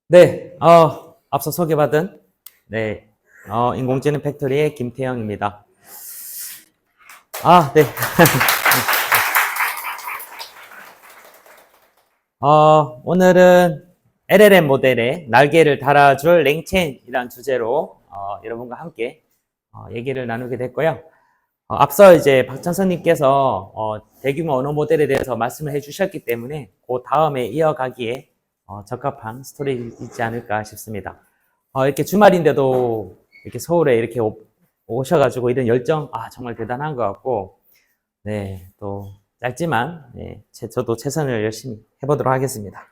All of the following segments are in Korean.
네, 앞서 소개받은, 네, 인공지능 팩토리의 김태형입니다. 네. 오늘은 LLM 모델에 날개를 달아줄 랭체인이라는 주제로, 여러분과 함께, 얘기를 나누게 됐고요. 앞서 이제 박찬선님께서, 대규모 언어 모델에 대해서 말씀을 해 주셨기 때문에, 그 다음에 이어가기에, 적합한 스토리이지 않을까 싶습니다. 이렇게 주말인데도 이렇게 서울에 이렇게 오셔가지고 이런 열정, 정말 대단한 것 같고, 네, 또 짧지만, 네, 저도 최선을 열심히 해보도록 하겠습니다.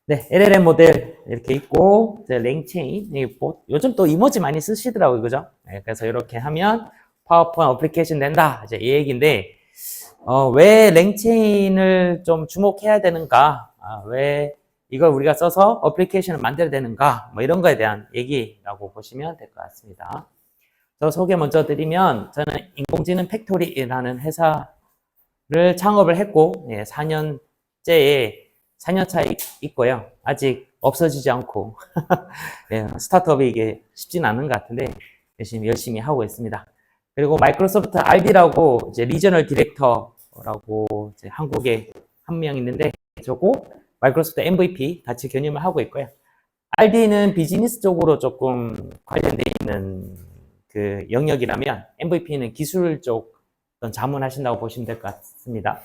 네, LLM 모델 이렇게 있고, 이제 랭체인, 요즘 또 이모지 많이 쓰시더라고요, 그죠? 네, 그래서 이렇게 하면 파워포인트 어플리케이션 된다, 이제 이 얘기인데, 왜 랭체인을 좀 주목해야 되는가? 왜 이걸 우리가 써서 어플리케이션을 만들어야 되는가? 뭐 이런 거에 대한 얘기라고 보시면 될 것 같습니다. 저 소개 먼저 드리면, 저는 인공지능 팩토리라는 회사를 창업을 했고, 4년 차 있고요. 아직 없어지지 않고, 스타트업이 이게 쉽진 않은 것 같은데, 열심히 하고 있습니다. 그리고 마이크로소프트 RD라고 이제 리저널 디렉터라고 이제 한국에 한 명 있는데, 저고 마이크로소프트 MVP 같이 견임을 하고 있고요. RD는 비즈니스 쪽으로 조금 관련되어 있는 그 영역이라면 MVP는 기술 쪽 어떤 자문하신다고 보시면 될 것 같습니다.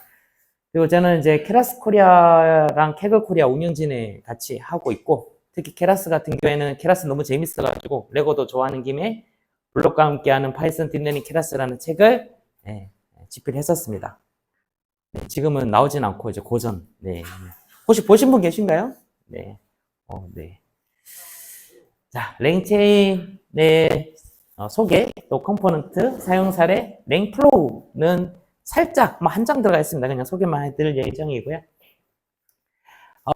그리고 저는 이제 케라스 코리아랑 캐글 코리아 운영진에 같이 하고 있고, 특히 케라스 같은 경우에는 케라스 너무 재밌어가지고 레고도 좋아하는 김에 블록과 함께하는 파이썬 딥러닝 케라스라는 책을 집필했었습니다. 네, 지금은 나오진 않고 이제 고전. 네. 혹시 보신 분 계신가요? 네. 네. 자, 랭체인의 소개, 또 컴포넌트, 사용 사례, 랭플로우는 살짝 한 장 들어가 있습니다. 그냥 소개만 해드릴 예정이고요.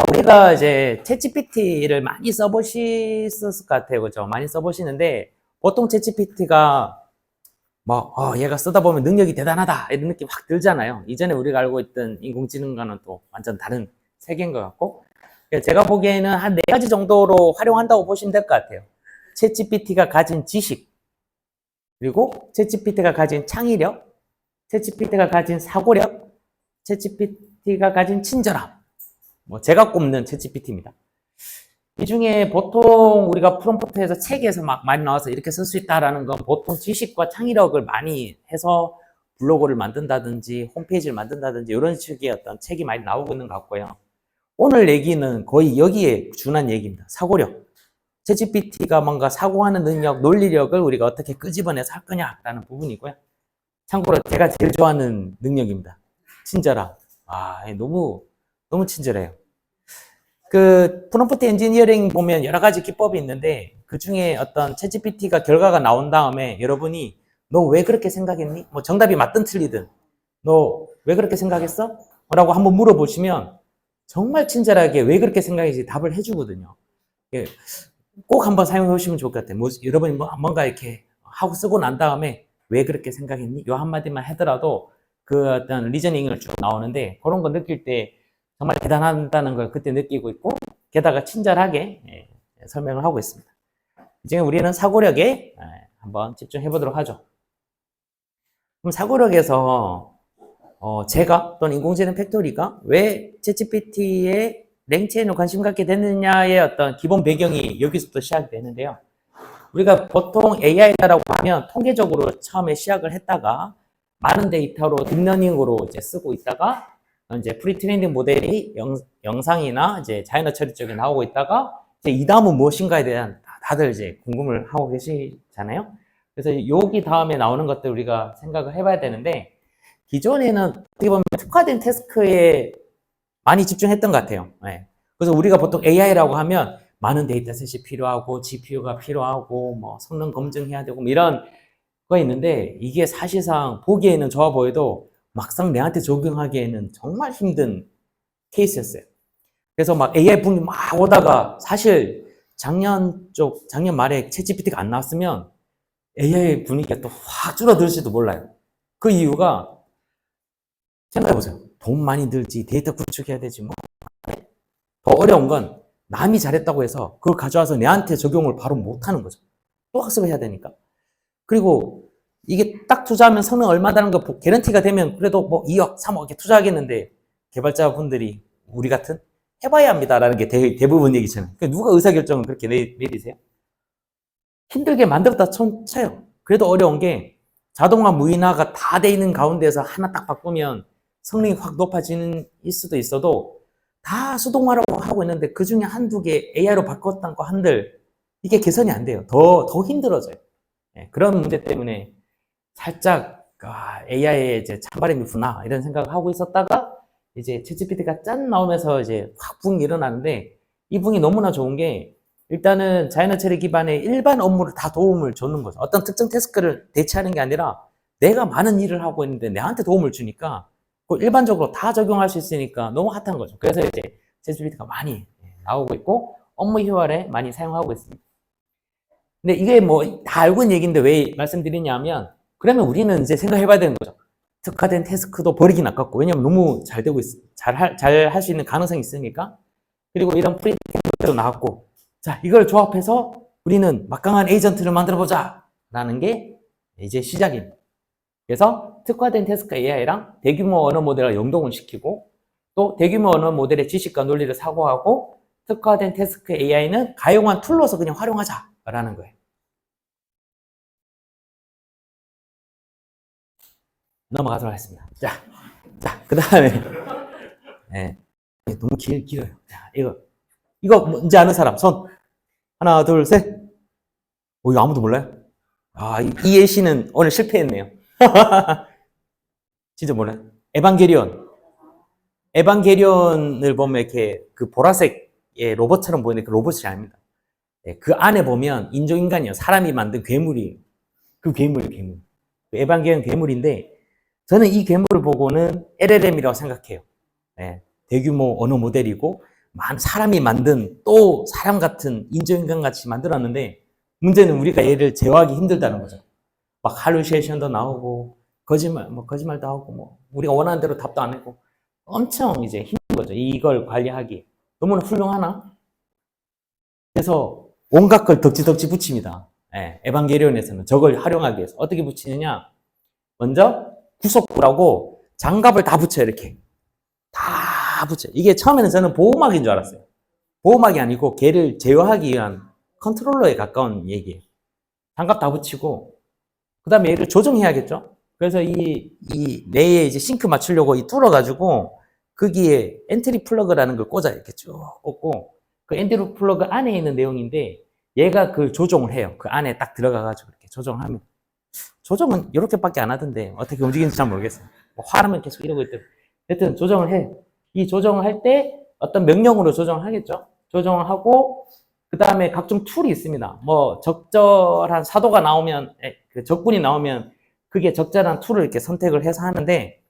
우리가 이제 챗GPT를 많이 써보셨을 것 같아요. 그죠? 많이 써보시는데, 보통 챗GPT가 얘가 쓰다 보면 능력이 대단하다 이런 느낌 확 들잖아요. 이전에 우리가 알고 있던 인공지능과는 또 완전 다른 세계인 것 같고, 제가 보기에는 한 4가지 정도로 활용한다고 보시면 될 것 같아요. 챗GPT가 가진 지식, 그리고 챗GPT가 가진 창의력, 챗GPT가 가진 사고력, 챗GPT가 가진 친절함. 제가 꼽는 챗GPT입니다. 이 중에 보통 우리가 프롬프트에서 책에서 막 많이 나와서 이렇게 쓸 수 있다라는 건 보통 지식과 창의력을 많이 해서 블로그를 만든다든지 홈페이지를 만든다든지 이런 식의 어떤 책이 많이 나오고 있는 것 같고요. 오늘 얘기는 거의 여기에 준한 얘기입니다. 사고력. 챗GPT가 뭔가 사고하는 능력, 논리력을 우리가 어떻게 끄집어내서 할 거냐라는 부분이고요. 참고로 제가 제일 좋아하는 능력입니다. 친절함. 너무 친절해요. 그 프롬프트 엔지니어링 보면 여러 가지 기법이 있는데 그 중에 어떤 챗GPT가 결과가 나온 다음에 여러분이 너 왜 그렇게 생각했니? 뭐 정답이 맞든 틀리든 너 왜 그렇게 생각했어? 라고 한번 물어보시면 정말 친절하게 왜 그렇게 생각했지 답을 해주거든요. 꼭 한번 사용해 보시면 좋을 것 같아요. 여러분이 뭔가 이렇게 하고 쓰고 난 다음에 왜 그렇게 생각했니? 요 한마디만 하더라도 그 어떤 리저닝을 쭉 나오는데 그런 거 느낄 때 정말 대단하다는 걸 그때 느끼고 있고 게다가 친절하게 설명을 하고 있습니다. 지금 우리는 사고력에 한번 집중해 보도록 하죠. 그럼 사고력에서 제가 또는 인공지능 팩토리가 왜 챗GPT의 랭체인을 관심 갖게 됐느냐의 어떤 기본 배경이 여기서부터 시작되는데요. 우리가 보통 AI라고 하면 통계적으로 처음에 시작을 했다가 많은 데이터로 딥러닝으로 이제 쓰고 있다가 이제 프리트레이닝 모델이 영상이나 이제 자연어 처리 쪽에 나오고 있다가 이제 이 다음은 무엇인가에 대한 다들 이제 궁금을 하고 계시잖아요. 그래서 여기 다음에 나오는 것들 우리가 생각을 해봐야 되는데 기존에는 어떻게 보면 특화된 태스크에 많이 집중했던 것 같아요. 네. 그래서 우리가 보통 AI라고 하면 많은 데이터셋이 필요하고 GPU가 필요하고 뭐 성능 검증해야 되고 뭐 이런 거 있는데 이게 사실상 보기에는 좋아 보여도 막상 내한테 적용하기에는 정말 힘든 케이스였어요. 그래서 막 AI 붐이 막 오다가 사실 작년 말에 챗GPT가 안 나왔으면 AI 분위기가 또 확 줄어들지도 몰라요. 그 이유가 생각해보세요. 돈 많이 들지, 데이터 구축해야 되지, 뭐. 더 어려운 건 남이 잘했다고 해서 그걸 가져와서 내한테 적용을 바로 못 하는 거죠. 또 학습해야 되니까. 그리고 이게 딱 투자하면 성능 얼마다는 거 개런티가 되면 그래도 뭐 2억, 3억 이렇게 투자하겠는데 개발자분들이 우리 같은 해봐야 합니다라는 게 대부분 얘기잖아요. 그러니까 누가 의사결정을 그렇게 내리세요? 힘들게 만들었다 쳐요. 그래도 어려운 게 자동화, 무인화가 다 돼 있는 가운데서 하나 딱 바꾸면 성능이 확 높아지는 수도 있어도 다 수동화로 하고 있는데 그 중에 한두 개 AI로 바꿨던 거 한들 이게 개선이 안 돼요. 더 힘들어져요. 네, 그런 문제 때문에 살짝 AI에 이제 찬바람이 부나 이런 생각을 하고 있었다가 이제 챗GPT가 짠 나오면서 이제 확 붕이 일어나는데 이 붕이 너무나 좋은 게 일단은 자연어 처리 기반의 일반 업무를 다 도움을 주는 거죠. 어떤 특정 태스크를 대체하는 게 아니라 내가 많은 일을 하고 있는데 내한테 도움을 주니까 일반적으로 다 적용할 수 있으니까 너무 핫한 거죠. 그래서 이제 챗GPT가 많이 나오고 있고 업무 효율에 많이 사용하고 있습니다. 근데 이게 뭐 다 알고 있는 얘기인데 왜 말씀드리냐면 그러면 우리는 이제 생각해봐야 되는 거죠. 특화된 태스크도 버리긴 아깝고 왜냐면 너무 잘 되고 있어. 잘 할 수 있는 가능성이 있으니까. 그리고 이런 프리템도 나왔고 자 이걸 조합해서 우리는 막강한 에이전트를 만들어보자 라는 게 이제 시작입니다. 그래서 특화된 태스크 AI랑 대규모 언어 모델을 연동을 시키고 또 대규모 언어 모델의 지식과 논리를 사고하고 특화된 태스크 AI는 가용한 툴로서 그냥 활용하자라는 거예요. 넘어가도록 하겠습니다. 자, 그 다음에 네, 너무 길어요. 자, 이거 뭔지 아는 사람 손 하나 둘 셋. 이거 아무도 몰라요? 이 예시는 오늘 실패했네요. 진짜 몰라요. 에반게리온을 보면 이렇게 그 보라색의 로봇처럼 보이는데 그 로봇이 아닙니다. 그 안에 보면 인조인간이요. 사람이 만든 괴물이에요. 그 괴물. 그 에반게리온 괴물인데 저는 이 괴물을 보고는 LLM이라고 생각해요. 대규모 언어 모델이고 사람이 만든 또 사람 같은 인조인간 같이 만들었는데 문제는 우리가 얘를 제어하기 힘들다는 거죠. 막 할루시에이션도 나오고 거짓말도 하고 뭐 우리가 원하는 대로 답도 안 하고 엄청 이제 힘든 거죠. 이걸 관리하기 너무나 훌륭하나? 그래서 온갖 걸 덕지덕지 붙입니다. 에반게리온에서는 저걸 활용하기 위해서 어떻게 붙이느냐? 먼저 구속구라고 장갑을 다 붙여요. 이렇게 다 붙여요. 이게 처음에는 저는 보호막인 줄 알았어요. 보호막이 아니고 걔를 제어하기 위한 컨트롤러에 가까운 얘기예요. 장갑 다 붙이고 그 다음에 얘를 조정해야겠죠. 그래서 이 뇌에 이제 싱크 맞추려고 뚫어가지고 거기에 엔트리 플러그라는 걸 꽂아요. 이렇게 쭉 꽂고 그 엔트리 플러그 안에 있는 내용인데 얘가 그 조정을 해요. 그 안에 딱 들어가가지고 이렇게 조정하면 조정은 이렇게밖에 안 하던데 어떻게 움직이는지 잘 모르겠어요. 뭐 화나면 계속 이러고 있더라고요. 하여튼 조정을 해요. 이 조정을 할 때 어떤 명령으로 조정을 하겠죠. 조정을 하고 그 다음에 각종 툴이 있습니다. 뭐 적절한 사도가 나오면 그 적분이 나오면 그게 적절한 툴을 이렇게 선택을 해서 하는데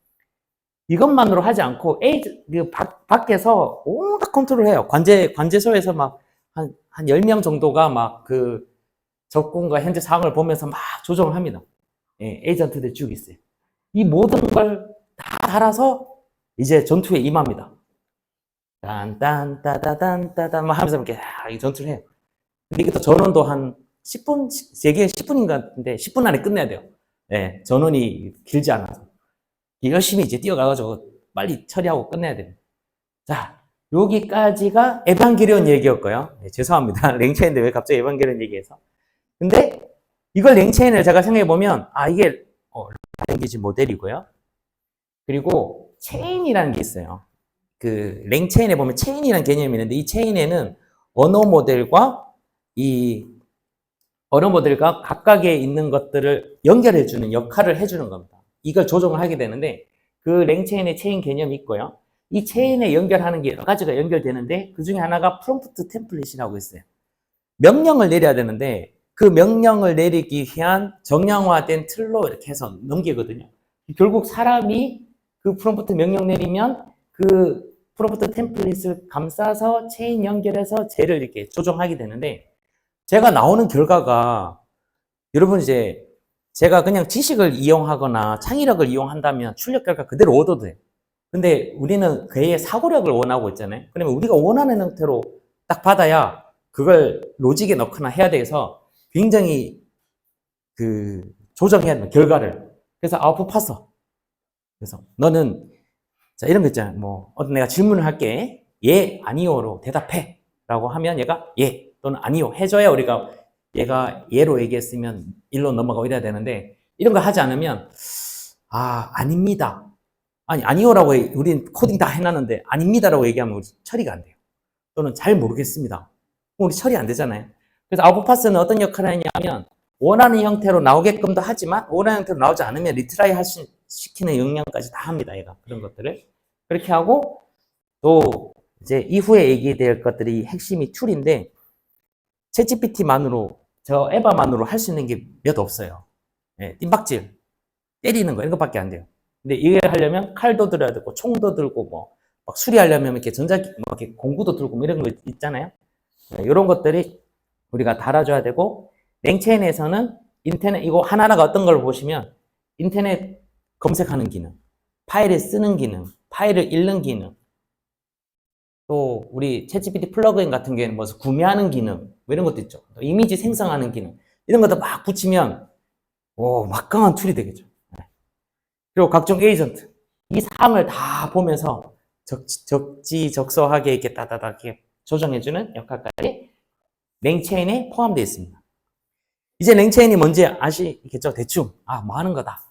이것만으로 하지 않고 밖에서 온갖 컨트롤을 해요. 관제소에서 막 한 10명 정도가 막 그 적군과 현재 상황을 보면서 막 조정을 합니다. 에이전트들 쭉 있어요. 이 모든 걸 다 달아서 이제 전투에 임합니다. 딴딴따다단따단 막 하면서 이렇게 전투를 해요. 근데 이것도 전원도 한 10분, 제게 10분인 것 같은데 10분 안에 끝내야 돼요. 전원이 길지 않아서. 열심히 이제 뛰어가가지고 빨리 처리하고 끝내야 됩니다. 자, 여기까지가 에반게리온 얘기였고요. 죄송합니다. 랭체인데 왜 갑자기 에반게리온 얘기해서. 근데 이걸 랭체인을 제가 생각해보면 이게 랭귀지 모델이고요. 그리고 체인이라는 게 있어요. 그 랭체인에 보면 체인이라는 개념이 있는데 이 체인에는 언어 모델과 각각에 있는 것들을 연결해주는 역할을 해주는 겁니다. 이걸 조정을 하게 되는데 그 랭체인의 체인 개념이 있고요. 이 체인에 연결하는 게 여러 가지가 연결되는데 그 중에 하나가 프롬프트 템플릿이라고 있어요. 명령을 내려야 되는데 그 명령을 내리기 위한 정량화된 틀로 이렇게 해서 넘기거든요. 결국 사람이 그 프롬프트 명령 내리면 그 프롬프트 템플릿을 감싸서 체인 연결해서 쟤를 이렇게 조정하게 되는데 제가 나오는 결과가 여러분 이제 제가 그냥 지식을 이용하거나 창의력을 이용한다면 출력 결과 그대로 얻어도 돼요. 근데 우리는 그의 사고력을 원하고 있잖아요. 그러면 우리가 원하는 형태로 딱 받아야 그걸 로직에 넣거나 해야 돼서 굉장히 조정해야 돼요, 결과를. 그래서 아웃풋 파서. 그래서 너는, 자, 이런 거 있잖아요. 뭐, 내가 질문을 할게. 예, 아니요로 대답해. 라고 하면 얘가 예 또는 아니요 해줘야 우리가 얘가 예로 얘기했으면 일로 넘어가고 이래야 되는데 이런 거 하지 않으면 아닙니다. 아니요라고 우린 코딩 다 해놨는데 아닙니다라고 얘기하면 우리 처리가 안 돼요. 또는 잘 모르겠습니다. 우리 처리 안 되잖아요. 그래서 아웃풋 파스는 어떤 역할을 하냐면 원하는 형태로 나오게끔도 하지만 원하는 형태로 나오지 않으면 리트라이 시키는 역량까지 다 합니다. 얘가 그런 것들을 그렇게 하고 또 이제 이후에 얘기될 것들이 핵심이 툴인데 챗GPT만으로 저 에바만으로 할 수 있는 게 몇 없어요. 네, 뜀박질 때리는 거 이런 것밖에 안 돼요. 근데 이걸 하려면 칼도 들어야 되고 총도 들고 뭐 막 수리하려면 이렇게 뭐 이렇게 공구도 들고 뭐 이런 거 있잖아요. 네, 이런 것들이 우리가 달아줘야 되고 랭체인에서는 인터넷 이거 하나하나가 어떤 걸 보시면 인터넷 검색하는 기능, 파일을 쓰는 기능, 파일을 읽는 기능, 또 우리 챗GPT 플러그인 같은 경우에는 뭐 구매하는 기능 뭐 이런 것도 있죠. 또 이미지 생성하는 기능 이런 것도 막 붙이면 막강한 툴이 되겠죠. 그리고 각종 에이전트 이 사항을 다 보면서 적지적소하게 이렇게 따다닥 이렇게 조정해주는 역할까지 랭체인에 포함되어 있습니다. 이제 랭체인이 뭔지 아시겠죠? 대충 뭐 하는 거다.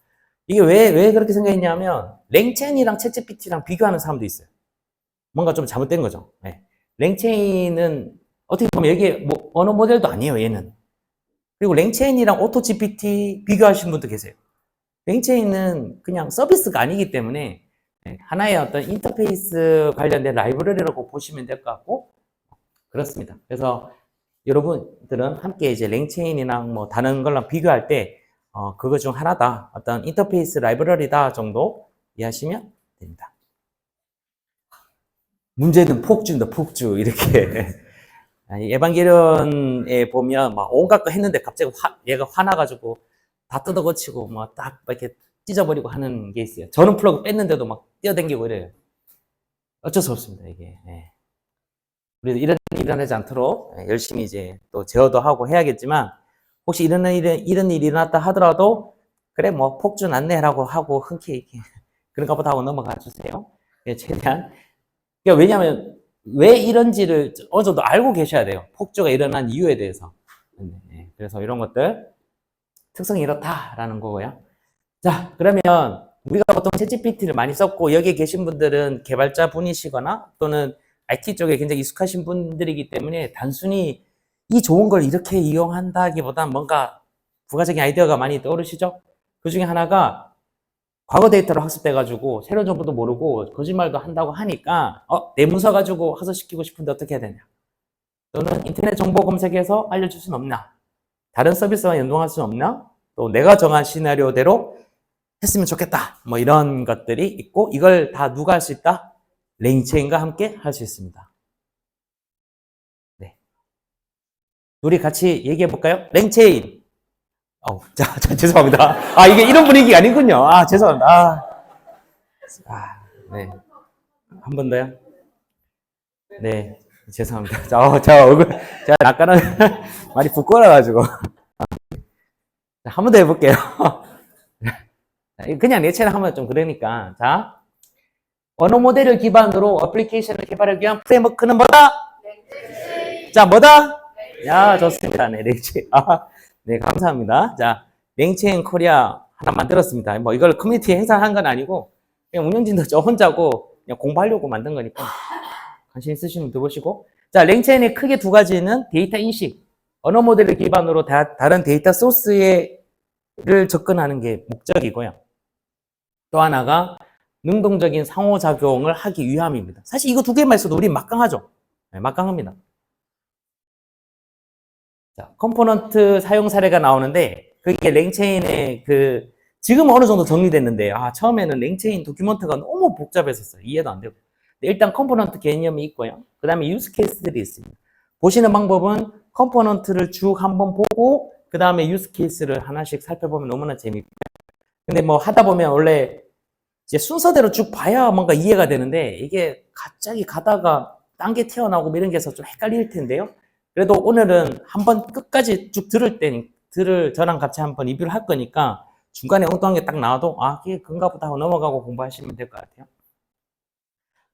이게 왜 그렇게 생각했냐면 랭체인이랑 챗GPT랑 비교하는 사람도 있어요. 뭔가 좀 잘못된 거죠. 네. 랭체인은 어떻게 보면 여기에 뭐 언어 모델도 아니에요, 얘는. 그리고 랭체인이랑 오토GPT 비교하시는 분도 계세요. 랭체인은 그냥 서비스가 아니기 때문에 하나의 어떤 인터페이스 관련된 라이브러리라고 보시면 될 것 같고 그렇습니다. 그래서 여러분들은 함께 이제 랭체인이랑 뭐 다른 거랑 비교할 때 그거 중 하나다. 어떤 인터페이스 라이브러리다 정도 이해하시면 됩니다. 문제는 폭주입니다, 폭주. 이렇게. 에반게리온에 보면 막 온갖 거 했는데 갑자기 얘가 화나가지고 다 뜯어고치고 막 딱 이렇게 찢어버리고 하는 게 있어요. 저는 플러그 뺐는데도 막 뛰어댕기고 이래요. 어쩔 수 없습니다, 이게. 우리도 이런 일이 일어나지 않도록 열심히 이제 또 제어도 하고 해야겠지만 혹시 이런 일이 일어났다 하더라도 그래 뭐 폭주 났네라고 하고 흔쾌히 그런가 보다 하고 넘어가 주세요. 최대한. 그러니까 왜냐하면 왜 이런지를 어느 정도 알고 계셔야 돼요. 폭주가 일어난 이유에 대해서. 그래서 이런 것들 특성이 이렇다라는 거고요. 자, 그러면 우리가 보통 챗GPT를 많이 썼고 여기에 계신 분들은 개발자 분이시거나 또는 IT 쪽에 굉장히 익숙하신 분들이기 때문에 단순히 이 좋은 걸 이렇게 이용한다기보다 뭔가 부가적인 아이디어가 많이 떠오르시죠? 그 중에 하나가 과거 데이터로 학습돼가지고 새로운 정보도 모르고 거짓말도 한다고 하니까 내 문서 가지고 학습시키고 싶은데 어떻게 해야 되냐? 또는 인터넷 정보 검색해서 알려줄 수는 없나? 다른 서비스와 연동할 수는 없나? 또 내가 정한 시나리오대로 했으면 좋겠다. 뭐 이런 것들이 있고 이걸 다 누가 할 수 있다? 랭체인과 함께 할 수 있습니다. 네. 우리 같이 얘기해 볼까요? 랭체인. 자, 죄송합니다. 이게 이런 분위기가 아니군요. 죄송합니다. 네. 한 번 더요? 네. 죄송합니다. 자, 얼굴, 제가 아까는 많이 부끄러워가지고. 한 번 더 해볼게요. 그냥 랭체인 하면 좀 그러니까. 자. 언어 모델을 기반으로 어플리케이션을 개발하기 위한 프레임워크는 뭐다? 랭체인. 자, 뭐다? 랭체인. 야, 좋습니다. 네, 랭체인. 네, 감사합니다. 자, 랭체인 코리아 하나 만들었습니다. 뭐, 이걸 커뮤니티에 행사한 건 아니고, 그냥 운영진도 저 혼자고, 그냥 공부하려고 만든 거니까, 관심 있으시면 들어보시고. 자, 랭체인의 크게 두 가지는 데이터 인식, 언어 모델을 기반으로 다른 데이터 소스를 접근하는 게 목적이고요. 또 하나가 능동적인 상호작용을 하기 위함입니다. 사실 이거 두 개만 있어도 우린 막강하죠. 네, 막강합니다. 자, 컴포넌트 사용 사례가 나오는데 그게 랭체인의 지금 어느 정도 정리됐는데 처음에는 랭체인 도큐먼트가 너무 복잡했었어요. 이해도 안 되고. 일단 컴포넌트 개념이 있고요. 그 다음에 유스 케이스들이 있습니다. 보시는 방법은 컴포넌트를 쭉 한번 보고 그 다음에 유스 케이스를 하나씩 살펴보면 너무나 재밌고요. 근데 뭐 하다 보면 원래 이제 순서대로 쭉 봐야 뭔가 이해가 되는데 이게 갑자기 가다가 딴 게 튀어나오고 뭐 이런 게 해서 좀 헷갈릴 텐데요. 그래도 오늘은 한번 끝까지 쭉 저랑 같이 한번 리뷰를 할 거니까 중간에 엉뚱한 게 딱 나와도 아, 이게 그런가 보다 하고 넘어가고 공부하시면 될 것 같아요.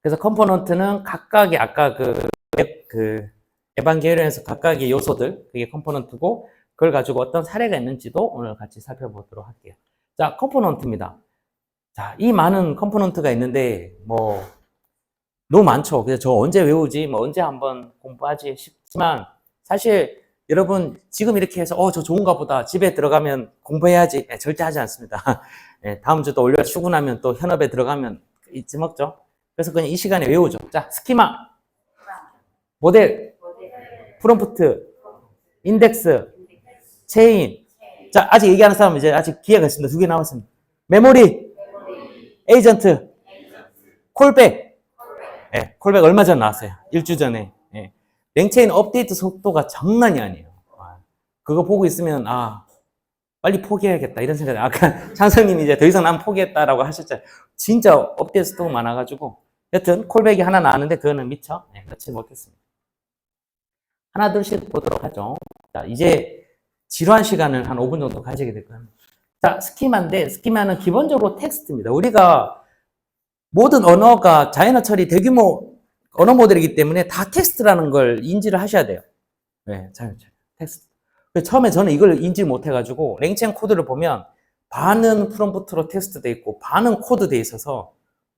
그래서 컴포넌트는 각각의 아까 그 에반게리온에서 각각의 요소들, 그게 컴포넌트고 그걸 가지고 어떤 사례가 있는지도 오늘 같이 살펴보도록 할게요. 자, 컴포넌트입니다. 자, 이 많은 컴포넌트가 있는데 뭐 너무 많죠. 그래서 저 언제 외우지? 뭐 언제 한번 공부하지 싶지만 사실 여러분 지금 이렇게 해서 저 좋은가 보다. 집에 들어가면 공부해야지. 네, 절대 하지 않습니다. 네, 다음 주 또 월요일 출근하면 또 현업에 들어가면 잊지 먹죠. 그래서 그냥 이 시간에 외우죠. 자, 스키마, 모델, 프롬프트, 인덱스, 체인. 자, 아직 얘기하는 사람 이제 아직 기회가 있습니다. 2개 남았습니다. 메모리, 에이전트, 콜백. 예, 콜백 얼마 전 나왔어요. 1주 전에. 예. 랭체인 업데이트 속도가 장난이 아니에요. 그거 보고 있으면, 빨리 포기해야겠다. 이런 생각이, 아까 창성님이 이제 더 이상 난 포기했다라고 하셨잖아요. 진짜 업데이트 속도가 많아가지고. 여튼, 콜백이 하나 나왔는데, 그거는 미처, 넣지 못했습니다. 하나, 둘씩 보도록 하죠. 자, 이제 지루한 시간을 한 5분 정도 가지게 될 겁니다. 자, 스키마인데, 스키마는 기본적으로 텍스트입니다. 우리가 모든 언어가 자연어 처리 대규모 언어 모델이기 때문에 다 텍스트라는 걸 인지를 하셔야 돼요. 네, 자연어 처리. 텍스트. 처음에 저는 이걸 인지 못해가지고 랭첸 코드를 보면 반은 프롬프트로 텍스트 돼 있고 반은 코드 돼 있어서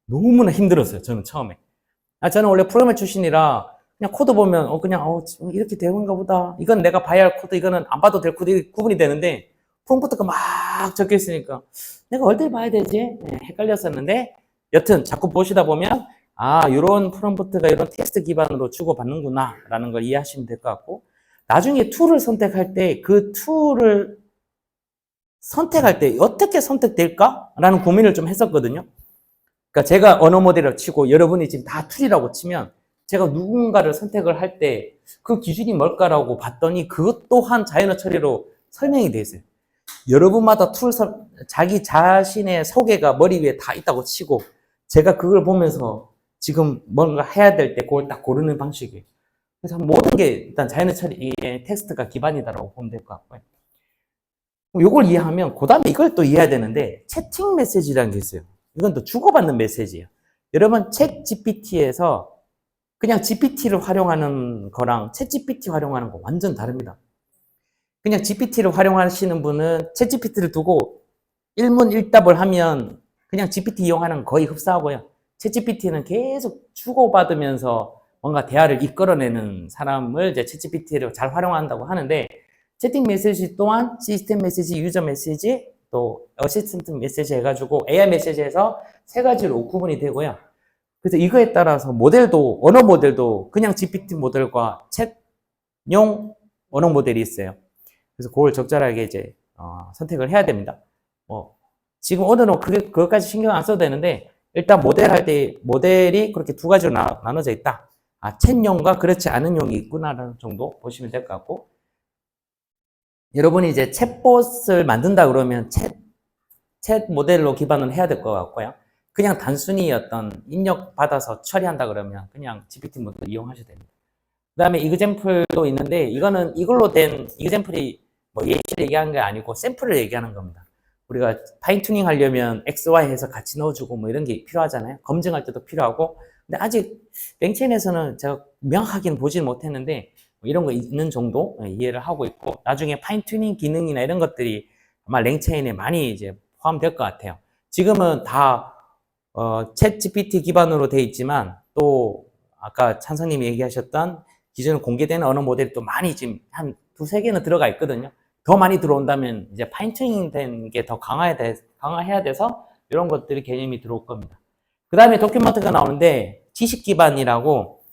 너무나 힘들었어요. 저는 처음에. 저는 원래 프로그래머 출신이라 그냥 코드 보면 그냥 이렇게 되는가 보다. 이건 내가 봐야 할 코드, 이거는 안 봐도 될 코드, 이렇게 구분이 되는데 프롬프트가 막 적혀 있으니까 내가 어딜 봐야 되지? 네, 헷갈렸었는데 여튼 자꾸 보시다 보면 이런 프롬프트가 이런 텍스트 기반으로 주고받는구나 라는 걸 이해하시면 될 것 같고 나중에 툴을 선택할 때 그 툴을 선택할 때 어떻게 선택될까? 라는 고민을 좀 했었거든요. 그러니까 제가 언어 모델을 치고 여러분이 지금 다 툴이라고 치면 제가 누군가를 선택을 할 때 그 기준이 뭘까라고 봤더니 그것 또한 자연어 처리로 설명이 돼 있어요. 여러분마다 자기 자신의 소개가 머리 위에 다 있다고 치고 제가 그걸 보면서 지금 뭔가 해야 될 때 그걸 딱 고르는 방식이에요. 그래서 모든 게 일단 자연어 처리의 텍스트가 기반이다라고 보면 될 것 같고요. 이걸 이해하면 그 다음에 이걸 또 이해해야 되는데 채팅 메시지라는 게 있어요. 이건 또 주고받는 메시지예요. 여러분 챗 GPT에서 그냥 GPT를 활용하는 거랑 챗 GPT 활용하는 거 완전 다릅니다. 그냥 GPT를 활용하시는 분은 챗 GPT를 두고 일문일답을 하면 그냥 GPT 이용하는 거의 흡사하고요. 챗 GPT는 계속 주고받으면서 뭔가 대화를 이끌어내는 사람을 이제 챗 GPT를 잘 활용한다고 하는데 채팅 메시지 또한 시스템 메시지, 유저 메시지, 또 어시스턴트 메시지 해가지고 AI 메시지에서 세 가지로 구분이 되고요. 그래서 이거에 따라서 언어 모델도 그냥 GPT 모델과 챗용 언어 모델이 있어요. 그래서 그걸 적절하게 이제 선택을 해야 됩니다. 지금 오늘은 그것까지 신경 안 써도 되는데 일단 모델 때 모델이 그렇게 두 가지로 나눠져 있다. 챗용과 그렇지 않은 용이 있구나라는 정도 보시면 될 것 같고 여러분이 이제 챗봇을 만든다 그러면 챗 모델로 기반을 해야 될 것 같고요. 그냥 단순히 어떤 입력 받아서 처리한다 그러면 그냥 GPT 모델 이용하셔도 됩니다. 그 다음에 이그젬플도 있는데 이걸로 된 이그젬플이 뭐 예시를 얘기하는 게 아니고 샘플을 얘기하는 겁니다. 우리가 파인튜닝 하려면 X, Y 해서 같이 넣어주고 뭐 이런 게 필요하잖아요. 검증할 때도 필요하고. 근데 아직 랭체인에서는 제가 명확하게는 보지는 못했는데 뭐 이런 거 있는 정도 이해를 하고 있고 나중에 파인튜닝 기능이나 이런 것들이 아마 랭체인에 많이 이제 포함될 것 같아요. 지금은 다 챗 GPT 기반으로 돼 있지만 또 아까 찬성님이 얘기하셨던 기존에 공개되는 언어 모델이 또 많이 지금 한 두세 개는 들어가 있거든요. 더 많이 들어온다면 이제 파인튜닝 된 게 더 강화해야 돼서 이런 것들이 개념이 들어올 겁니다. 그 다음에 도큐멘트가 나오는데 지식 기반이라고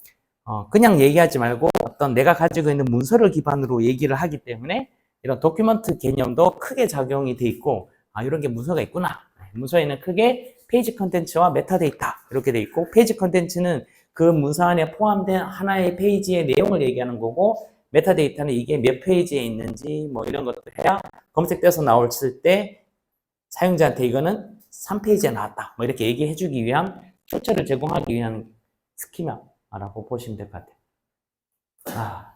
그냥 얘기하지 말고 어떤 내가 가지고 있는 문서를 기반으로 얘기를 하기 때문에 이런 도큐멘트 개념도 크게 작용이 돼 있고 이런 게 문서가 있구나. 문서에는 크게 페이지 컨텐츠와 메타데이터 이렇게 돼 있고 페이지 컨텐츠는 그 문서 안에 포함된 하나의 페이지의 내용을 얘기하는 거고 메타데이터는 이게 몇 페이지에 있는지 뭐 이런 것들 해야 검색돼서 나왔을 때 사용자한테 이거는 3페이지에 나왔다. 뭐 이렇게 얘기해 주기 위한 출처를 제공하기 위한 스키마라고 보시면 될 것 같아요.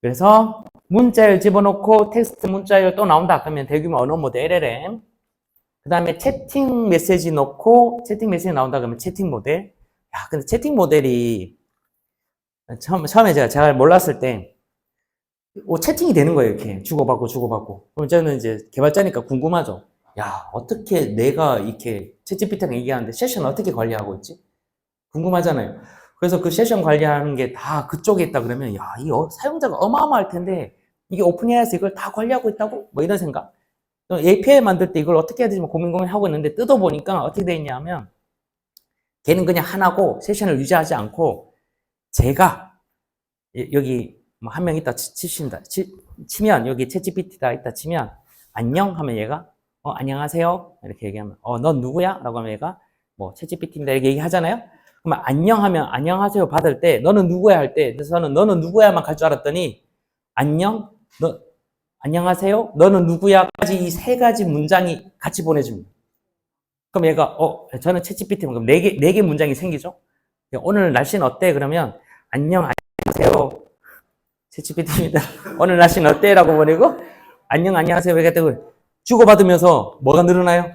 그래서 문자열 집어넣고 텍스트 문자열 또 나온다. 그러면 대규모 언어 모델 LLM. 그 다음에 채팅 메시지 넣고 채팅 메시지 나온다. 그러면 채팅 모델. 야, 근데 채팅 모델이 처음에 제가 잘 몰랐을 때 채팅이 되는 거예요. 이렇게 주고받고. 그럼 저는 이제 개발자니까 궁금하죠. 야, 어떻게 내가 이렇게 챗GPT랑 얘기하는데 세션 어떻게 관리하고 있지? 궁금하잖아요. 그래서 그 세션 관리하는 게 다 그쪽에 있다 그러면 야, 이 사용자가 어마어마할 텐데 이게 오픈AI에서 이걸 다 관리하고 있다고? 뭐 이런 생각. API 만들 때 이걸 어떻게 해야 되지? 고민하고 있는데 뜯어보니까 어떻게 돼 있냐면 걔는 그냥 하나고 세션을 유지하지 않고 제가 여기 뭐 한 명 있다 치면 여기 챗GPT다 있다 치면 안녕 하면 얘가 안녕하세요 이렇게 얘기하면 넌 누구야? 라고 하면 얘가 뭐 챗GPT입니다 이렇게 얘기하잖아요. 그러면 안녕 하면 안녕하세요 받을 때 너는 누구야 할 때 그래서 저는 너는 누구야만 갈 줄 알았더니 안녕 안녕하세요 너는 누구야까지 이 세 가지 문장이 같이 보내줍니다. 그럼 얘가 저는 챗GPT면 그럼 네 개 문장이 생기죠. 오늘 날씨는 어때? 그러면 안녕하세요 챗GPT입니다. 오늘 날씨는 어때? 라고 보내고 안녕하세요 이렇게 주고받으면서 뭐가 늘어나요?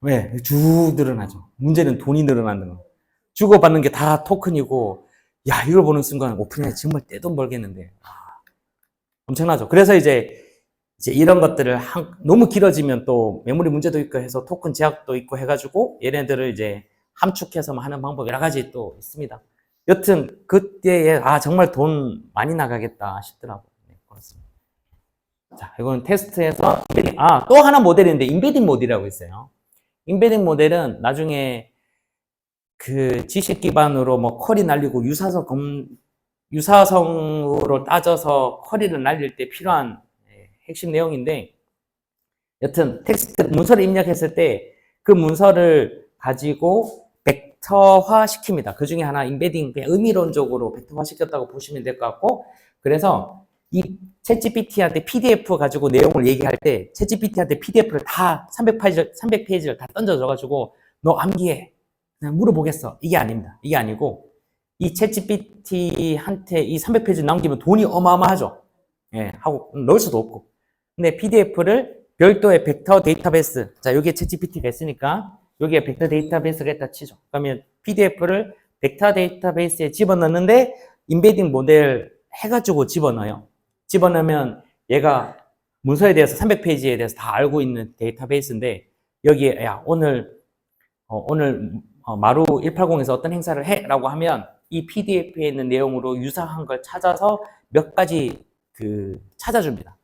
왜? 쭉 늘어나죠. 문제는 돈이 늘어나는 거. 주고받는 게 다 토큰이고 야 이걸 보는 순간 오픈AI 정말 떼돈 벌겠는데 엄청나죠. 그래서 이제 이런 것들을 너무 길어지면 또 메모리 문제도 있고 해서 토큰 제약도 있고 해가지고 얘네들을 이제 함축해서 하는 방법 여러 가지 또 있습니다. 여튼 그때에 정말 돈 많이 나가겠다 싶더라고요. 네, 그렇습니다. 자, 이건 테스트에서 또 하나 모델인데 인베딩 모델이라고 있어요. 인베딩 모델은 나중에 그 지식 기반으로 뭐 쿼리 날리고 유사성으로 따져서 쿼리를 날릴 때 필요한 핵심 내용인데 여튼 텍스트 문서를 입력했을 때 그 문서를 가지고 벡터화 시킵니다. 그 중에 하나 인베딩 그냥 의미론적으로 벡터화 시켰다고 보시면 될 것 같고 그래서 이 챗GPT한테 PDF 가지고 내용을 얘기할 때 챗GPT한테 PDF를 다 300페이지를 다 던져줘가지고 너 암기해 그냥 물어보겠어 이게 아닙니다. 이게 아니고 이 챗GPT한테 이 300페이지 남기면 돈이 어마어마하죠. 예, 하고 넣을 수도 없고 근데 PDF를 별도의 벡터 데이터베이스 자 여기에 챗GPT가 있으니까 여기에 벡터 데이터베이스가 있다 치죠. 그러면 PDF를 벡터 데이터베이스에 집어넣는데 인베딩 모델 해가지고 집어넣어요. 집어넣으면 얘가 문서에 대해서 300페이지에 대해서 다 알고 있는 데이터베이스인데 여기에 야 오늘 마루 180에서 어떤 행사를 해? 라고 하면 이 PDF에 있는 내용으로 유사한 걸 찾아서 몇 가지 찾아줍니다.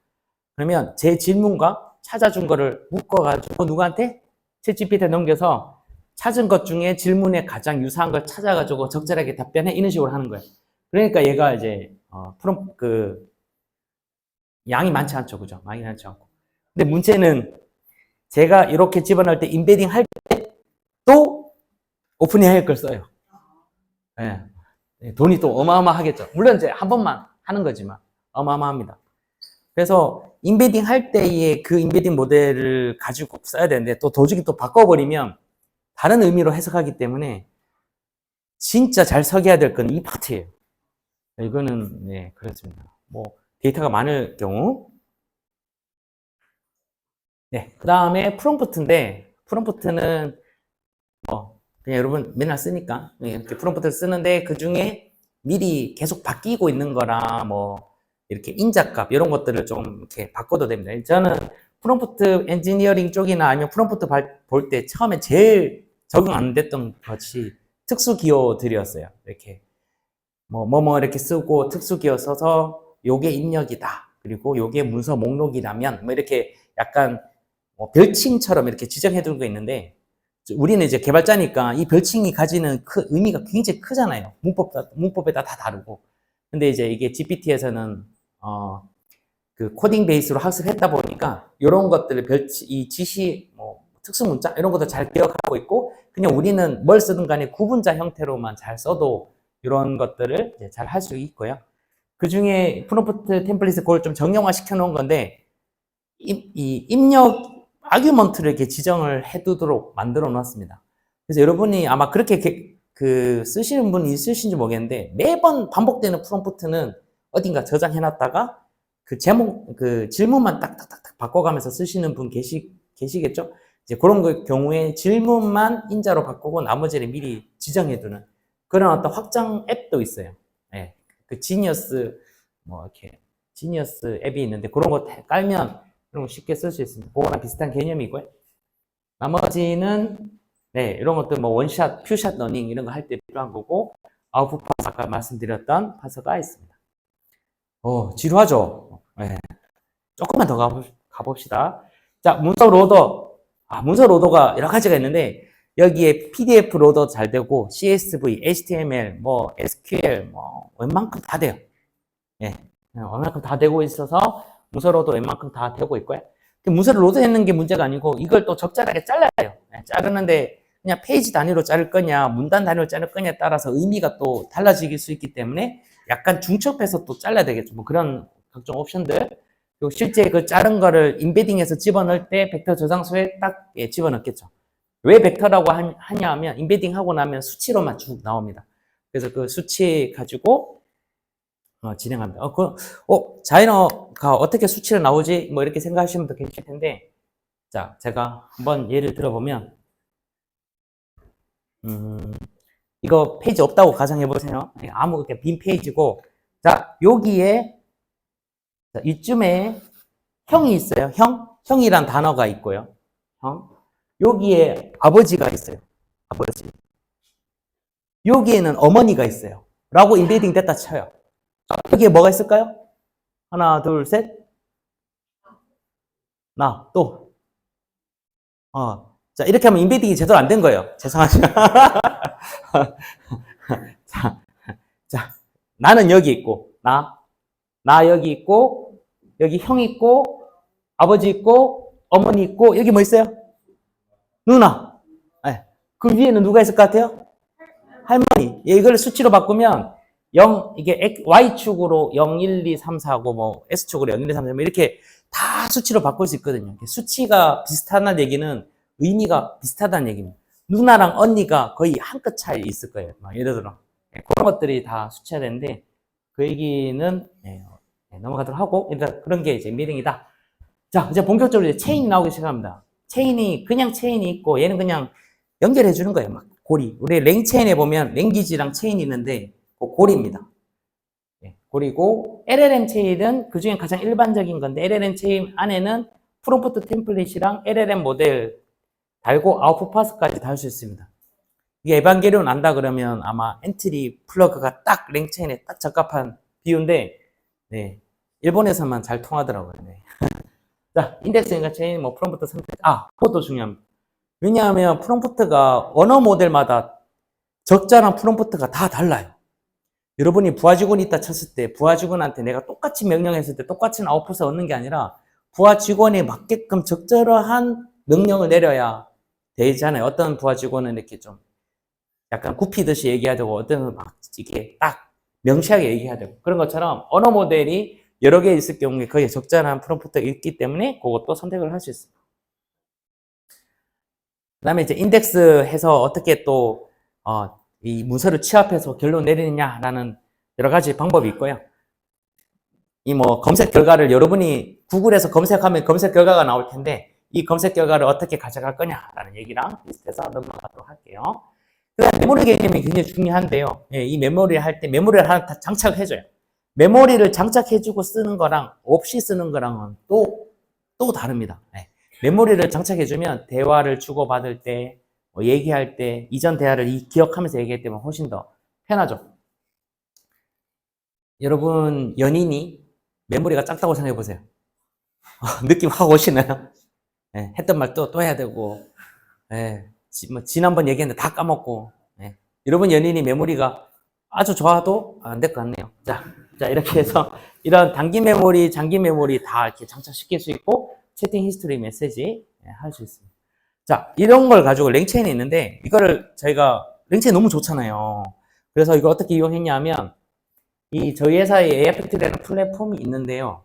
그러면 제 질문과 찾아준 거를 묶어가지고 누구한테? 챗GPT에 넘겨서 찾은 것 중에 질문에 가장 유사한 걸 찾아가지고 적절하게 답변해 이런 식으로 하는 거예요. 그러니까 얘가 이제 양이 많지 않죠, 그죠? 많이 많지 않고. 근데 문제는 제가 이렇게 집어넣을 때 인베딩 할 때 또 오픈AI 걸 써요. 네. 돈이 또 어마어마하겠죠. 물론 이제 한 번만 하는 거지만 어마어마합니다. 그래서 인베딩 할 때의 그 인베딩 모델을 가지고 써야 되는데 또 도중에 또 바꿔버리면 다른 의미로 해석하기 때문에 진짜 잘 설계해야 될 건 이 파트예요. 이거는 네 그렇습니다. 뭐 데이터가 많을 경우 네 그 다음에 프롬프트인데 프롬프트는 그냥 여러분 맨날 쓰니까 이렇게 프롬프트를 쓰는데 그 중에 미리 계속 바뀌고 있는 거라 뭐 이렇게 인자값 이런 것들을 좀 이렇게 바꿔도 됩니다. 저는 프롬프트 엔지니어링 쪽이나 아니면 프롬프트 볼 때 처음에 제일 적응 안 됐던 것이 특수 기호들이었어요. 이렇게 뭐 이렇게 쓰고 특수 기호 써서 요게 입력이다. 그리고 요게 문서 목록이라면 뭐 이렇게 약간 별칭처럼 이렇게 지정해 두는 거 있는데 우리는 이제 개발자니까 이 별칭이 가지는 의미가 굉장히 크잖아요. 문법에다 다 다르고. 근데 이제 이게 GPT에서는 그 코딩 베이스로 학습했다 보니까 이런 것들을 이 지시 특수 문자 이런 것도 잘 기억하고 있고 그냥 우리는 뭘 쓰든 간에 구분자 형태로만 잘 써도 이런 것들을 잘 할 수 있고요. 그 중에 프롬프트 템플릿을 그걸 좀 정형화 시켜 놓은 건데 이 입력 아규먼트를 이렇게 지정을 해두도록 만들어 놨습니다. 그래서 여러분이 아마 그렇게 쓰시는 분이 있으신지 모르겠는데 매번 반복되는 프롬프트는 어딘가 저장해 놨다가 그 제목, 그 질문만 딱딱딱딱 바꿔가면서 쓰시는 분 계시겠죠? 이제 그런 경우에 질문만 인자로 바꾸고 나머지를 미리 지정해 두는 그런 어떤 확장 앱도 있어요. 예. 그 지니어스, 이렇게, 지니어스 앱이 있는데 그런 거 깔면 그런 거 쉽게 쓸 수 있습니다. 그거랑 비슷한 개념이고요. 나머지는 네, 이런 것들 원샷, 퓨샷 러닝 이런 거 할 때 필요한 거고 아웃풋 파서 아까 말씀드렸던 파서가 있습니다. 지루하죠? 네. 조금만 더 가봅시다. 자, 문서 로더. 문서 로더가 여러 가지가 있는데 여기에 PDF 로더 잘 되고 CSV, HTML, SQL 웬만큼 다 돼요. 예. 웬만큼 다 되고 있어서 문서 로더 웬만큼 다 되고 있고요. 문서를 로드했는 게 문제가 아니고 이걸 또 적절하게 잘라야 돼요. 자르는데 그냥 페이지 단위로 자를 거냐 문단 단위로 자를 거냐에 따라서 의미가 또 달라질 수 있기 때문에 약간 중첩해서 또 잘라야 되겠죠. 그런 각종 옵션들. 그리고 실제 그 자른 거를 인베딩해서 집어넣을 때 벡터 저장소에 딱 집어넣겠죠. 왜 벡터라고 하냐 하면 인베딩 하고 나면 수치로만 쭉 나옵니다. 그래서 그 수치 가지고 진행합니다. 자이너가 어떻게 수치로 나오지? 이렇게 생각하시면 더 계실 텐데, 자, 제가 한번 예를 들어보면, 이거 페이지 없다고 가정해보세요. 아무 빈 페이지고, 자, 여기에, 자, 이쯤에 형이 있어요. 형이란 단어가 있고요. 여기에 아버지가 있어요. 아버지. 여기에는 어머니가 있어요. 라고 인베딩 됐다 쳐요. 여기에 뭐가 있을까요? 하나, 둘, 셋. 또. 자, 이렇게 하면 인베딩이 제대로 안 된 거예요. 죄송하지만. 자, 나는 여기 있고, 나 여기 있고, 여기 형 있고, 아버지 있고, 어머니 있고, 여기 뭐 있어요? 누나. 네. 그 위에는 누가 있을 것 같아요? 할머니. 이걸 수치로 바꾸면, 이게 Y축으로 0, 1, 2, 3, 4 하고 S축으로 0, 1, 2, 3, 4 이렇게 다 수치로 바꿀 수 있거든요. 수치가 비슷하다는 얘기는 의미가 비슷하다는 얘기입니다. 누나랑 언니가 거의 한 끗 차이 있을 거예요. 예를 들어. 그런 것들이 다 수치가 되는데, 그 얘기는, 넘어가도록 하고, 일단 그런 게 이제 미링이다. 자, 이제 본격적으로 이제 체인이 나오기 시작합니다. 그냥 체인이 있고, 얘는 그냥 연결해 주는 거예요. 고리. 우리 랭체인에 보면 랭귀지랑 체인이 있는데, 고리입니다. 고리고, LLM 체인은 그 중에 가장 일반적인 건데, LLM 체인 안에는 프롬프트 템플릿이랑 LLM 모델 달고 아웃풋 파스까지 달 수 있습니다. 이게 에반게리온 안다 그러면 아마 엔트리 플러그가 딱 랭체인에 딱 적합한 비유인데, 네. 일본에서만 잘 통하더라고요. 네. 자, 인덱스인가 체인, 프롬프트 선택. 그것도 중요합니다. 왜냐하면 프롬프트가 언어 모델마다 적절한 프롬프트가 다 달라요. 여러분이 부하 직원이 있다 쳤을 때 부하 직원한테 내가 똑같이 명령했을 때 똑같은 아웃풋을 얻는 게 아니라 부하 직원에 맞게끔 적절한 명령을 내려야 되잖아요. 어떤 부하 직원은 이렇게 좀 약간 굽히듯이 얘기해야 되고 어떤 막 이렇게 딱 명시하게 얘기해야 되고 그런 것처럼 언어 모델이 여러 개 있을 경우에 거기에 적절한 프롬프트가 있기 때문에 그것도 선택을 할 수 있습니다. 그 다음에 이제 인덱스 해서 어떻게 또 이 문서를 취합해서 결론 내리느냐라는 여러 가지 방법이 있고요. 이 검색 결과를 여러분이 구글에서 검색하면 검색 결과가 나올 텐데 이 검색 결과를 어떻게 가져갈 거냐라는 얘기랑 비슷해서 넘어가도록 할게요. 그다음 메모리 개념이 굉장히 중요한데요. 이 메모리 할 때 메모리를 하나 다 장착해줘요. 메모리를 장착해주고 쓰는 거랑 없이 쓰는 거랑은 또 다릅니다. 메모리를 장착해주면 대화를 주고받을 때, 얘기할 때, 이전 대화를 기억하면서 얘기할 때면 훨씬 더 편하죠. 여러분, 연인이 메모리가 작다고 생각해보세요. 느낌 확 오시나요? 했던 말 또 해야 되고, 지난번 얘기했는데 다 까먹고, 여러분 연인이 메모리가 아주 좋아도 안 될 것 같네요. 자, 이렇게 해서 이런 단기 메모리, 장기 메모리 다 이렇게 장착시킬 수 있고, 채팅 히스토리 메시지 할 수 있습니다. 자, 이런 걸 가지고 랭체인이 있는데, 이거를 저희가, 랭체인 너무 좋잖아요. 그래서 이거 어떻게 이용했냐 하면, 저희 회사에 AI팩트리라는 플랫폼이 있는데요.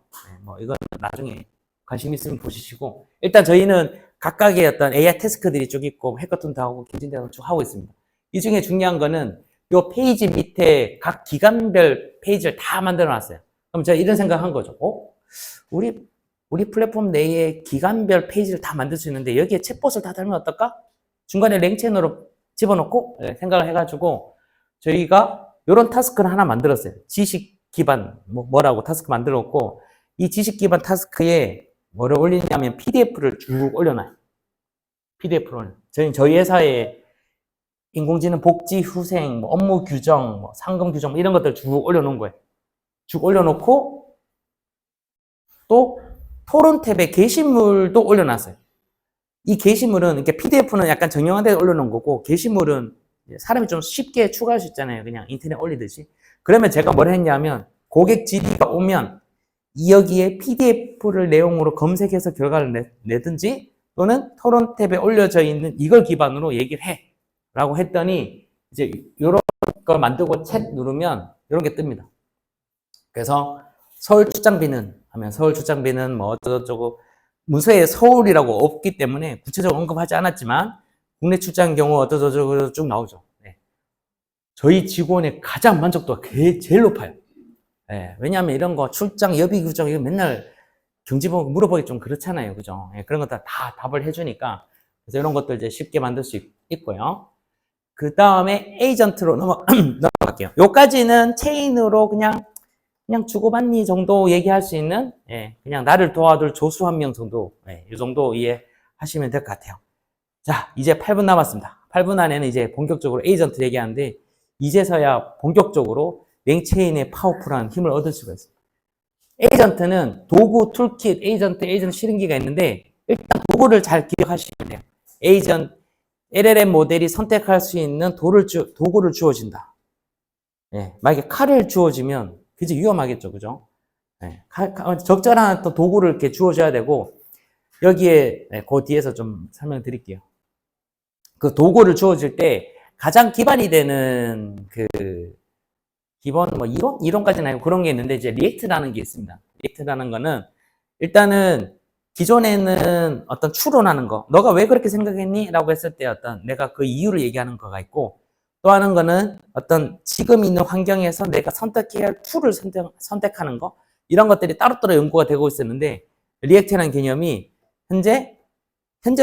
이건 나중에 관심 있으면 보시고, 일단 저희는 각각의 어떤 AI 태스크들이 쭉 있고, 해커톤도 하고, 김진대도 쭉 하고 있습니다. 이 중에 중요한 거는 요 페이지 밑에 각 기관별 페이지를 다 만들어 놨어요. 그럼 제가 이런 생각 한 거죠. 우리 플랫폼 내에 기관별 페이지를 다 만들 수 있는데 여기에 챗봇을 다 달면 어떨까? 중간에 랭체인으로 집어넣고 생각을 해가지고 저희가 이런 타스크를 하나 만들었어요. 지식 기반 뭐라고 타스크 만들었고 이 지식 기반 타스크에 뭐를 올리냐면 PDF를 쭉 올려놔요. PDF를. 저희 회사에 인공지능 복지 후생, 업무 규정, 상금 규정 이런 것들 쭉 올려놓은 거예요. 쭉 올려놓고 또 토론 탭에 게시물도 올려놨어요. 이 게시물은 이렇게 PDF는 약간 정형화돼 올려놓은 거고 게시물은 사람이 좀 쉽게 추가할 수 있잖아요. 그냥 인터넷 올리듯이. 그러면 제가 뭘 했냐면 고객 질의가 오면 여기에 PDF를 내용으로 검색해서 결과를 내든지 또는 토론 탭에 올려져 있는 이걸 기반으로 얘기를 해 라고 했더니 이제 이런 걸 만들고 챗 누르면 이런 게 뜹니다. 그래서 서울 출장비는 하면 서울 출장비는 뭐 어쩌고저쩌고 문서에 서울이라고 없기 때문에 구체적으로 언급하지 않았지만 국내 출장 경우 어쩌고저쩌고 쭉 나오죠. 네. 저희 직원의 가장 만족도가 제일 높아요. 네. 왜냐하면 이런 거 출장 여비 규정 이거 맨날 경지보고 물어보기 좀 그렇잖아요. 그죠? 네. 그런 거 다 답을 해주니까 그래서 이런 것들 이제 쉽게 만들 수 있고요. 그 다음에 에이전트로 넘어갈게요. 요까지는 체인으로 그냥 주고받니 정도 얘기할 수 있는, 그냥 나를 도와줄 조수 한 명 정도, 이 정도 이해하시면 될 것 같아요. 자, 이제 8분 남았습니다. 8분 안에는 이제 본격적으로 에이전트 얘기하는데, 이제서야 본격적으로 랭체인의 파워풀한 힘을 얻을 수가 있습니다. 에이전트는 도구, 툴킷, 에이전트 실행기가 있는데, 일단 도구를 잘 기억하시면 돼요. LLM 모델이 선택할 수 있는 도구를 주어진다. 만약에 칼을 주어지면 굉장히 위험하겠죠, 그죠? 적절한 또 도구를 이렇게 주어줘야 되고, 여기에, 그 뒤에서 좀 설명드릴게요. 그 도구를 주어질 때 가장 기반이 되는 기본 뭐 이론까지는 아니고 그런 게 있는데 이제 리액트라는 게 있습니다. 리액트라는 거는 일단은 기존에는 어떤 추론하는 거, 너가 왜 그렇게 생각했니? 라고 했을 때 어떤 내가 그 이유를 얘기하는 거가 있고 또 하는 거는 어떤 지금 있는 환경에서 내가 선택해야 할 툴을 선택하는 거 이런 것들이 따로따로 연구가 되고 있었는데 리액트라는 개념이 현재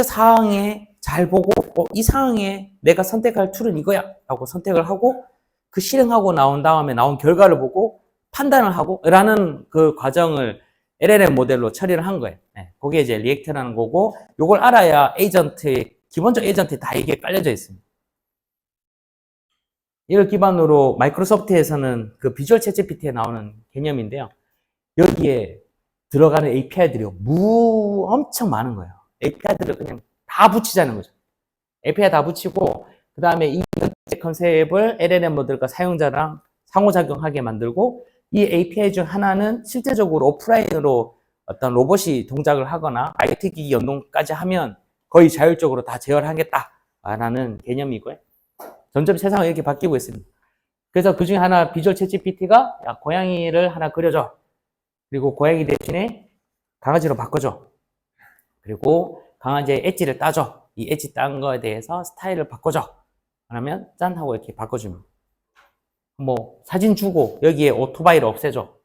상황에 잘 보고 이 상황에 내가 선택할 툴은 이거야 라고 선택을 하고 그 실행하고 나온 다음에 나온 결과를 보고 판단을 하고 라는 그 과정을 LLM 모델로 처리를 한 거예요. 그게 이제 리액트라는 거고 이걸 알아야 기본적 에이전트에 다 이게 깔려져 있습니다. 이걸 기반으로 마이크로소프트에서는 그 비주얼 챗 GPT에 나오는 개념인데요. 여기에 들어가는 API들이 엄청 많은 거예요. API들을 그냥 다 붙이자는 거죠. API 다 붙이고 그 다음에 이 컨셉을 LLM 모델과 사용자랑 상호작용하게 만들고 이 API 중 하나는 실제적으로 오프라인으로 어떤 로봇이 동작을 하거나 IoT 기기 연동까지 하면 거의 자율적으로 다 제어하겠다라는 개념이고요. 점점 세상은 이렇게 바뀌고 있습니다. 그래서 그 중에 하나 비주얼 챗 GPT가 야, 고양이를 하나 그려줘. 그리고 고양이 대신에 강아지로 바꿔줘. 그리고 강아지의 엣지를 따줘. 이 엣지 딴 거에 대해서 스타일을 바꿔줘. 그러면 짠 하고 이렇게 바꿔줍니다. 뭐 사진 주고 여기에 오토바이를 없애줘.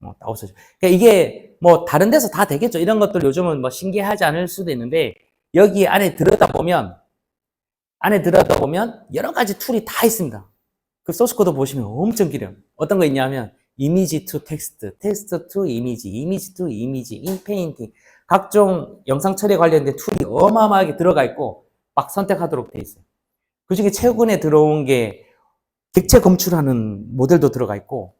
다 없애줘. 그러니까 이게 뭐 다른 데서 다 되겠죠. 이런 것들 요즘은 뭐 신기하지 않을 수도 있는데 여기 안에 들여다보면 여러 가지 툴이 다 있습니다. 그 소스 코드 보시면 엄청 길어요. 어떤 거 있냐면 이미지 투 텍스트, 텍스트 투 이미지, 이미지 투 이미지, 인페인팅 각종 영상 처리에 관련된 툴이 어마어마하게 들어가 있고 막 선택하도록 돼 있어요. 그 중에 최근에 들어온 게 객체 검출하는 모델도 들어가 있고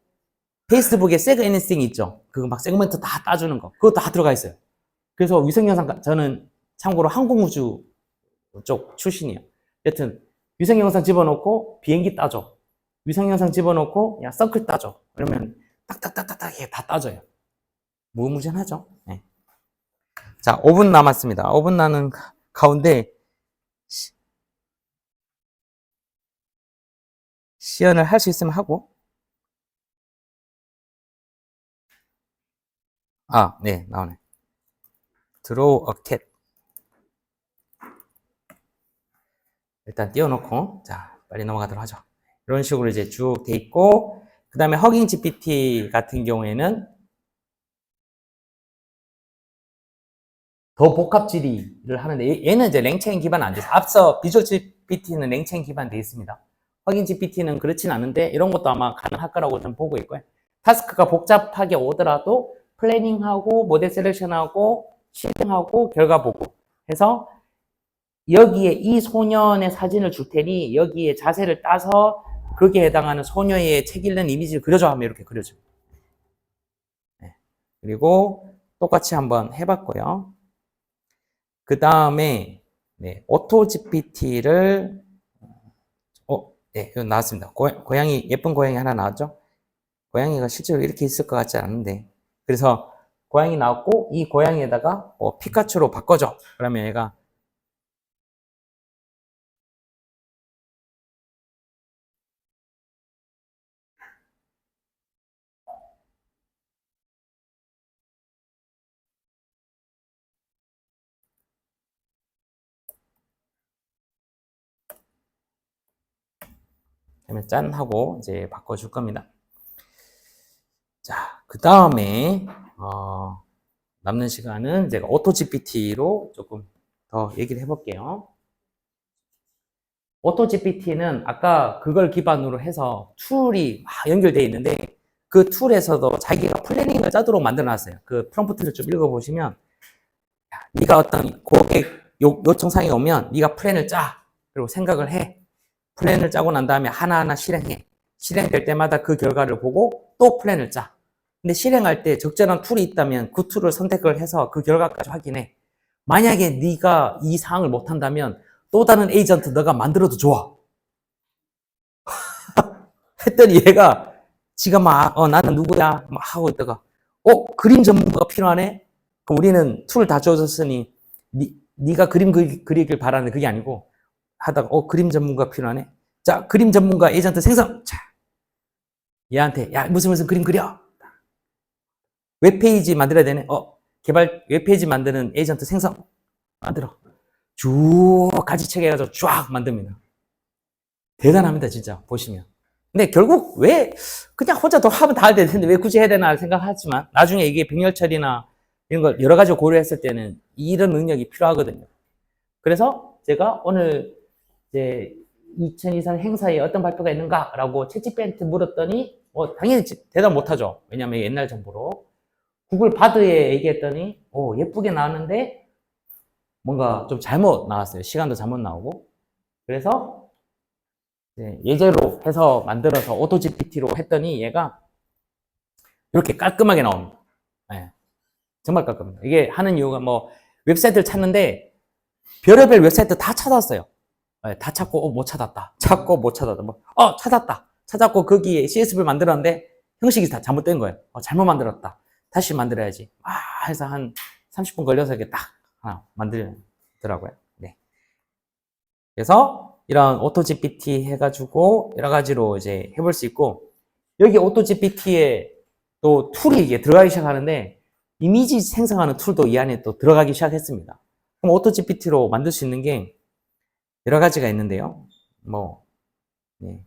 페이스북에 세그 애니스팅 있죠. 그거 막 세그먼트 다 따주는 거 그거 다 들어가 있어요. 그래서 위성영상 저는 참고로 항공우주 쪽 출신이에요. 여튼 위성영상 집어넣고 비행기 따줘. 위성영상 집어넣고 야 서클 따줘. 그러면 딱딱딱딱딱 다 따져요. 무궁무진하죠. 네. 자 5분 남았습니다. 5분 나는 가운데 시연을 할 수 있으면 하고 네 나오네. Draw a cat. 일단 띄워놓고, 자, 빨리 넘어가도록 하죠. 이런 식으로 이제 쭉 돼 있고, 그 다음에 허깅 GPT 같은 경우에는 더 복합 질의를 하는데, 얘는 이제 랭체인 기반 안 돼서, 앞서 비주얼 GPT는 랭체인 기반 돼 있습니다. 허깅 GPT는 그렇진 않은데, 이런 것도 아마 가능할 거라고 좀 보고 있고요. 타스크가 복잡하게 오더라도, 플래닝하고, 모델 셀렉션하고, 실행하고, 결과 보고 해서, 여기에 이 소년의 사진을 줄 테니 여기에 자세를 따서 거기에 해당하는 소녀의 책 읽는 이미지를 그려줘 하면 이렇게 그려줘. 네. 그리고 똑같이 한번 해봤고요. 그 다음에 네, 오토 GPT를 네, 이거 나왔습니다. 고양이 예쁜 고양이 하나 나왔죠? 고양이가 실제로 이렇게 있을 것 같지 않은데 그래서 고양이 나왔고 이 고양이에다가 피카츄로 바꿔줘. 그러면 얘가 그러면 짠 하고 이제 바꿔줄 겁니다. 자, 그 다음에 남는 시간은 제가 오토 GPT로 조금 더 얘기를 해볼게요. 오토 GPT는 아까 그걸 기반으로 해서 툴이 막 연결되어 있는데 그 툴에서도 자기가 플래닝을 짜도록 만들어놨어요. 그 프롬프트를 좀 읽어보시면 네가 어떤 고객 요청사항이 오면 네가 플랜을 짜. 그리고 생각을 해. 플랜을 짜고 난 다음에 하나하나 실행해. 실행될 때마다 그 결과를 보고 또 플랜을 짜. 근데 실행할 때 적절한 툴이 있다면 그 툴을 선택을 해서 그 결과까지 확인해. 만약에 네가 이 사항을 못한다면 또 다른 에이전트 너가 만들어도 좋아. 했더니 얘가 지가 막 나는 누구야 막 하고 있다가 그림 전문가가 필요하네. 그럼 우리는 툴을 다 줘줬으니 네가 그림 그리길 바라는 그게 아니고 하다가 그림 전문가 필요하네. 자, 그림 전문가 에이전트 생성. 자, 얘한테 야 무슨 그림 그려. 웹페이지 만들어야 되네. 개발 웹페이지 만드는 에이전트 생성 만들어. 쭉 가지책 해가지고 쫙 만듭니다. 대단합니다, 진짜 보시면. 근데 결국 왜 그냥 혼자 더 하면 다 할 텐데 왜 굳이 해야 되나 생각하지만 나중에 이게 병렬 처리나 이런 걸 여러 가지 고려했을 때는 이런 능력이 필요하거든요. 그래서 제가 오늘 이제 2023 행사에 어떤 발표가 있는가라고 채찌밴트 물었더니 당연히 대답 못하죠. 왜냐면 옛날 정보로 구글 바드에 얘기했더니 예쁘게 나왔는데 뭔가 좀 잘못 나왔어요. 시간도 잘못 나오고 그래서 예제로 해서 만들어서 오토 GPT로 했더니 얘가 이렇게 깔끔하게 나옵니다. 네, 정말 깔끔합니다. 이게 하는 이유가 뭐 웹사이트를 찾는데 별의별 웹사이트 다 찾았어요. 네, 다 찾고 못 찾았다. 찾고 못 찾았다. 찾았다. 찾았고 거기에 CSV를 만들었는데 형식이 다 잘못된 거예요. 잘못 만들었다. 다시 만들어야지. 해서 한 30분 걸려서 이렇게 딱 하나 만들더라고요. 네. 그래서 이런 오토 GPT 해가지고 여러 가지로 이제 해볼 수 있고 여기 오토 GPT에 또 툴이 이게 들어가기 시작하는데 이미지 생성하는 툴도 이 안에 또 들어가기 시작했습니다. 그럼 오토 GPT로 만들 수 있는 게 여러 가지가 있는데요. 네.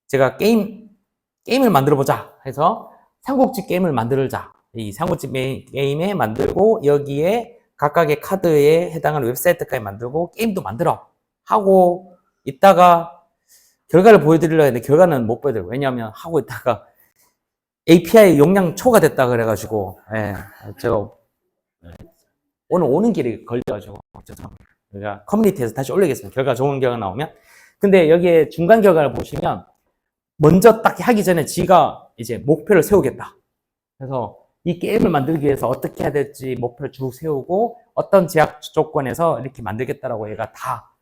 제가 게임을 만들어 보자 해서 삼국지 게임을 만들자. 이 삼국지 게임에 만들고 여기에 각각의 카드에 해당하는 웹사이트까지 만들고 게임도 만들어 하고 있다가 결과를 보여드리려 했는데 결과는 못 보여드려요. 왜냐하면 하고 있다가 API 용량 초과됐다 그래가지고 제가 오늘 오는 길에 걸려가지고 제가 커뮤니티에서 다시 올리겠습니다. 결과 좋은 결과 나오면. 근데 여기에 중간 결과를 보시면 먼저 딱 하기 전에 지가 이제 목표를 세우겠다. 그래서 이 게임을 만들기 위해서 어떻게 해야 될지 목표를 쭉 세우고 어떤 제약 조건에서 이렇게 만들겠다라고 얘가 다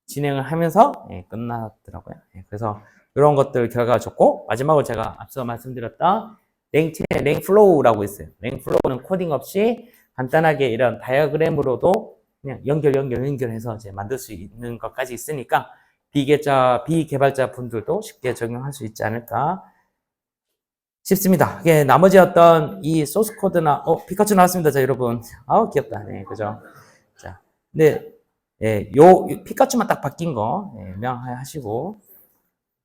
진행을 하면서 끝났더라고요. 그래서 이런 것들 결과가 좋고 마지막으로 제가 앞서 말씀드렸던 랭플로우라고 있어요. 랭플로우는 코딩 없이 간단하게 이런 다이어그램으로도 그냥 연결해서 이제 만들 수 있는 것까지 있으니까 비개발자 분들도 쉽게 적용할 수 있지 않을까 싶습니다. 나머지 어떤 이 소스 코드나 피카츄 나왔습니다. 자, 여러분. 귀엽다. 네, 그죠? 자, 네. 예, 요 피카츄만 딱 바뀐 거 명하시고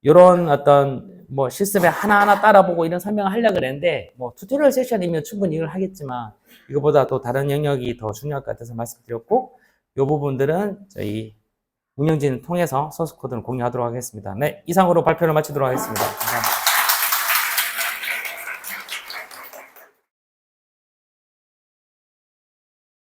요런 어떤 뭐 실습에 하나하나 따라보고 이런 설명을 하려고 그랬는데 뭐 튜토리얼 세션이면 충분히 이걸 하겠지만 이거보다 또 다른 영역이 더 중요할 것 같아서 말씀드렸고 요 부분들은 저희 운영진을 통해서 소스 코드를 공유하도록 하겠습니다. 네, 이상으로 발표를 마치도록 하겠습니다. 감사합니다.